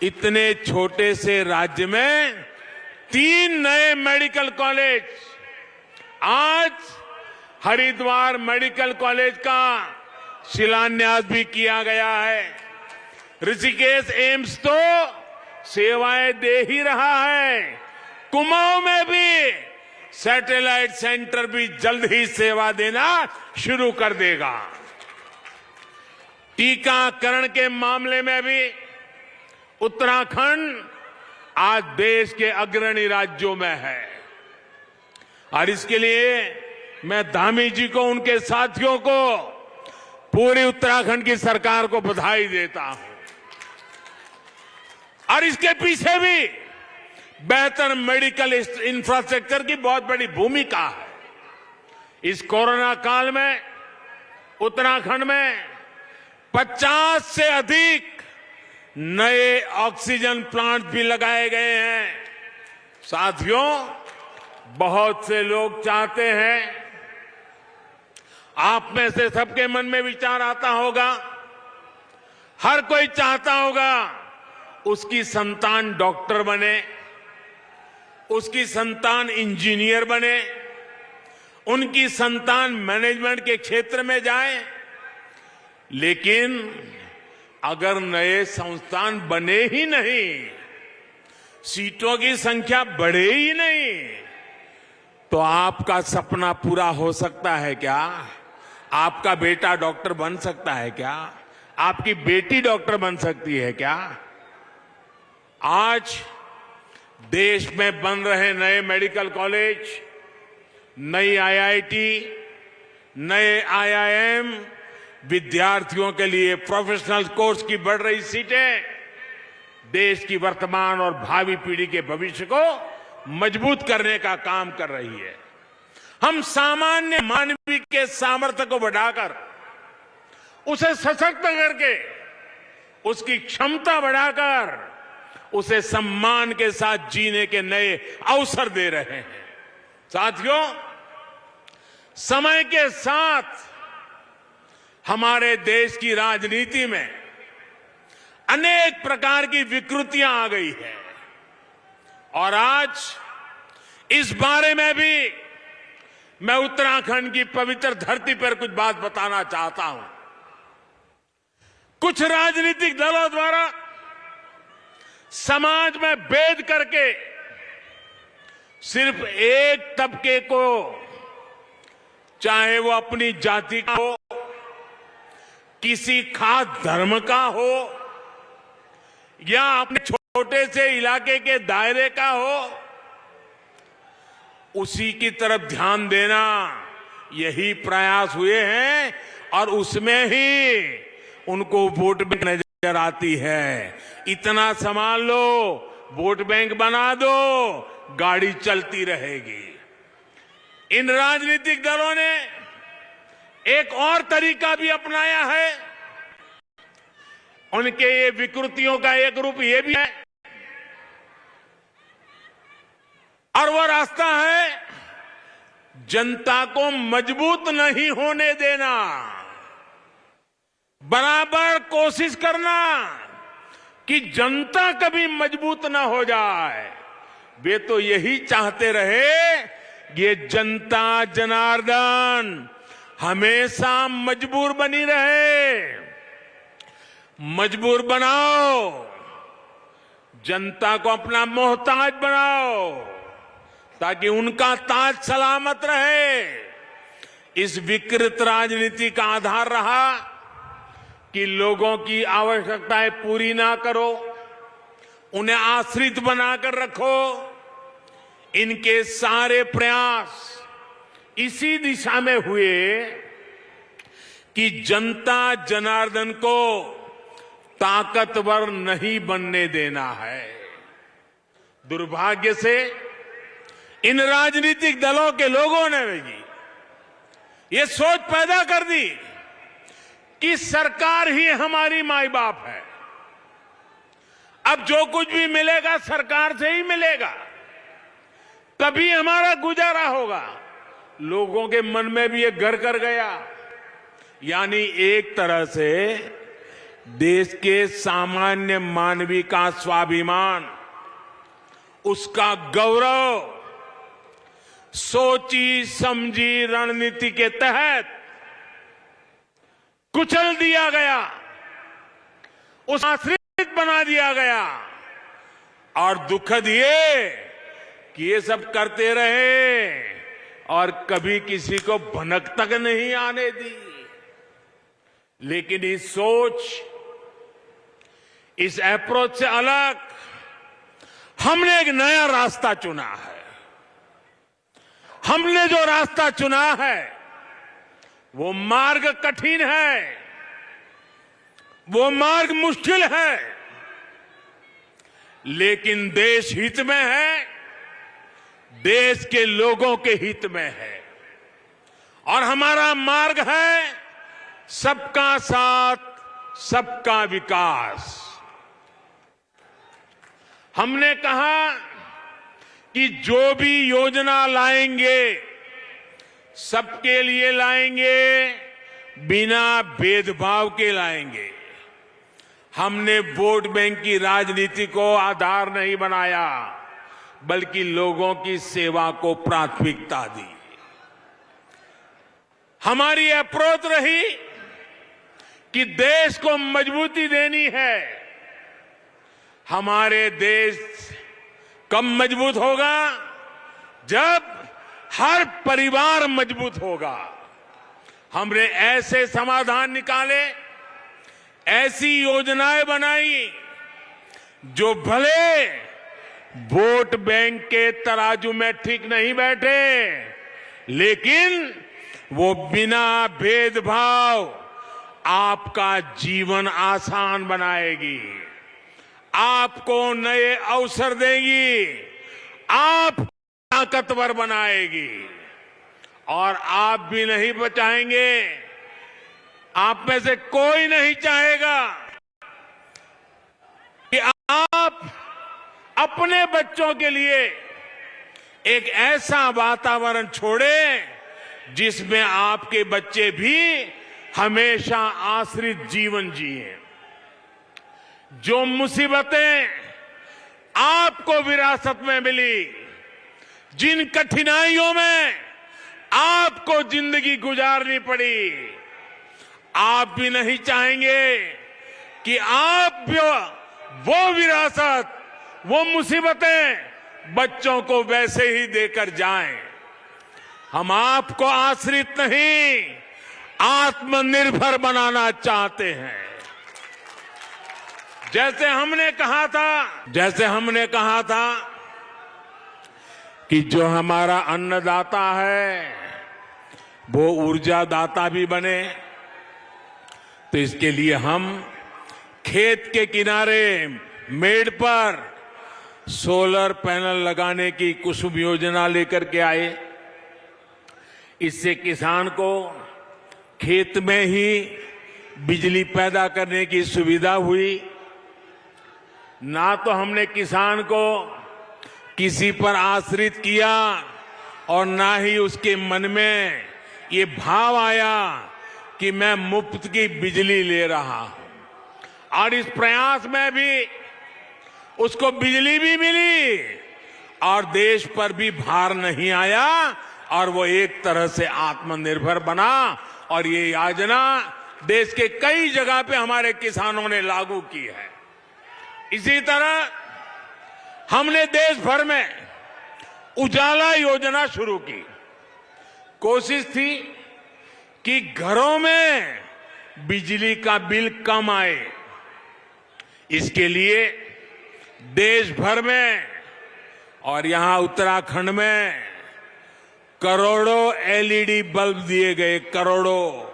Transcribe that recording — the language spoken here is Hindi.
इतने छोटे से राज्य में 3 नए मेडिकल कॉलेज, आज हरिद्वार मेडिकल कॉलेज का शिलान्यास भी किया गया है। ऋषिकेश एम्स तो सेवाएं दे ही रहा है, कुमाऊं में भी सैटेलाइट सेंटर भी जल्द ही सेवा देना शुरू कर देगा। टीकाकरण के मामले में भी उत्तराखंड आज देश के अग्रणी राज्यों में है और इसके लिए मैं धामी जी को, उनके साथियों को, पूरी उत्तराखंड की सरकार को बधाई देता हूं। और इसके पीछे भी बेहतर मेडिकल इंफ्रास्ट्रक्चर की बहुत बड़ी भूमिका है। इस कोरोना काल में उत्तराखंड में 50 से अधिक नए ऑक्सीजन प्लांट भी लगाए गए हैं। साथियों, बहुत से लोग चाहते हैं, आप में से सबके मन में विचार आता होगा, हर कोई चाहता होगा उसकी संतान डॉक्टर बने, उसकी संतान इंजीनियर बने, उनकी संतान मैनेजमेंट के क्षेत्र में जाए। लेकिन अगर नए संस्थान बने ही नहीं, सीटों की संख्या बढ़े ही नहीं, तो आपका सपना पूरा हो सकता है क्या? आपका बेटा डॉक्टर बन सकता है क्या? आपकी बेटी डॉक्टर बन सकती है क्या? आज देश में बन रहे नए मेडिकल कॉलेज, नई आईआईटी, नए आईआईएम, विद्यार्थियों के लिए प्रोफेशनल कोर्स की बढ़ रही सीटें देश की वर्तमान और भावी पीढ़ी के भविष्य को मजबूत करने का काम कर रही है। हम सामान्य मानवीय के सामर्थ्य को बढ़ाकर, उसे सशक्त करके, उसकी क्षमता बढ़ाकर, उसे सम्मान के साथ जीने के नए अवसर दे रहे हैं। साथियों, समय के साथ हमारे देश की राजनीति में अनेक प्रकार की विकृतियां आ गई है और आज इस बारे में भी मैं उत्तराखंड की पवित्र धरती पर कुछ बात बताना चाहता हूं। कुछ राजनीतिक दलों द्वारा समाज में भेद करके सिर्फ एक तबके को, चाहे वो अपनी जाति का हो, किसी खास धर्म का हो या अपने छोटे से इलाके के दायरे का हो, उसी की तरफ ध्यान देना, यही प्रयास हुए हैं और उसमें ही उनको वोट बैंक नजर आती है। इतना संभाल लो, वोट बैंक बना दो, गाड़ी चलती रहेगी। इन राजनीतिक दलों ने एक और तरीका भी अपनाया है। उनके ये विकृतियों का एक रूप ये भी है और वो रास्ता है जनता को मजबूत नहीं होने देना, बराबर कोशिश करना कि जनता कभी मजबूत ना हो जाए। वे तो यही चाहते रहे, ये जनता जनार्दन हमेशा मजबूर बनी रहे। मजबूर बनाओ, जनता को अपना मोहताज बनाओ ताकि उनका ताज सलामत रहे। इस विकृत राजनीति का आधार रहा कि लोगों की आवश्यकताएं पूरी ना करो, उन्हें आश्रित बनाकर रखो। इनके सारे प्रयास इसी दिशा में हुए कि जनता जनार्दन को ताकतवर नहीं बनने देना है। दुर्भाग्य से इन राजनीतिक दलों के लोगों ने भी ये सोच पैदा कर दी कि सरकार ही हमारी माई बाप है, अब जो कुछ भी मिलेगा सरकार से ही मिलेगा, तभी हमारा गुजारा होगा। लोगों के मन में भी ये घर कर गया। यानी एक तरह से देश के सामान्य मानवी का स्वाभिमान, उसका गौरव सोची समझी रणनीति के तहत कुचल दिया गया, उस आश्रित बना दिया गया। और दुखद ये कि ये सब करते रहे और कभी किसी को भनक तक नहीं आने दी। लेकिन इस सोच, इस अप्रोच से अलग हमने एक नया रास्ता चुना है। हमने जो रास्ता चुना है वो मार्ग कठिन है, वो मार्ग मुश्किल है, लेकिन देश हित में है, देश के लोगों के हित में है। और हमारा मार्ग है सबका साथ, सबका विकास। हमने कहा कि जो भी योजना लाएंगे सबके लिए लाएंगे, बिना भेदभाव के लाएंगे। हमने वोट बैंक की राजनीति को आधार नहीं बनाया, बल्कि लोगों की सेवा को प्राथमिकता दी। हमारी अप्रोच रही कि देश को मजबूती देनी है। हमारे देश कब मजबूत होगा? जब हर परिवार मजबूत होगा। हमने ऐसे समाधान निकाले, ऐसी योजनाएं बनाई जो भले वोट बैंक के तराजू में ठीक नहीं बैठे, लेकिन वो बिना भेदभाव आपका जीवन आसान बनाएगी, आपको नए अवसर देगी, आप ताकतवर बनाएगी। और आप भी नहीं बचाएंगे, आप में से कोई नहीं चाहेगा कि आप अपने बच्चों के लिए एक ऐसा वातावरण छोड़े जिसमें आपके बच्चे भी हमेशा आश्रित जीवन जिए। जो मुसीबतें आपको विरासत में मिली, जिन कठिनाइयों में आपको जिंदगी गुजारनी पड़ी, आप भी नहीं चाहेंगे कि आप वो विरासत, वो मुसीबतें बच्चों को वैसे ही देकर जाएं। हम आपको आश्रित नहीं, आत्मनिर्भर बनाना चाहते हैं। जैसे हमने कहा था कि जो हमारा अन्नदाता है वो ऊर्जा दाता भी बने, तो इसके लिए हम खेत के किनारे मेड़ पर सोलर पैनल लगाने की कुसुम योजना लेकर के आए। इससे किसान को खेत में ही बिजली पैदा करने की सुविधा हुई। ना तो हमने किसान को किसी पर आश्रित किया और ना ही उसके मन में ये भाव आया कि मैं मुफ्त की बिजली ले रहा हूं। और इस प्रयास में भी उसको बिजली भी मिली और देश पर भी भार नहीं आया और वो एक तरह से आत्मनिर्भर बना। और ये योजना देश के कई जगह पे हमारे किसानों ने लागू की है। इसी तरह हमने देश भर में उजाला योजना शुरू की। कोशिश थी कि घरों में बिजली का बिल कम आए। इसके लिए देश भर में और यहां उत्तराखंड में करोड़ों एलईडी बल्ब दिए गए, करोड़ों।